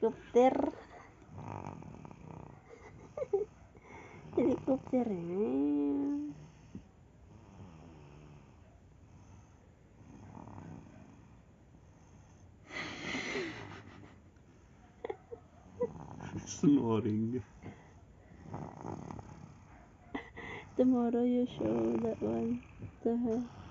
Helicopter. Helicopter. Snoring. Tomorrow you show that one to her.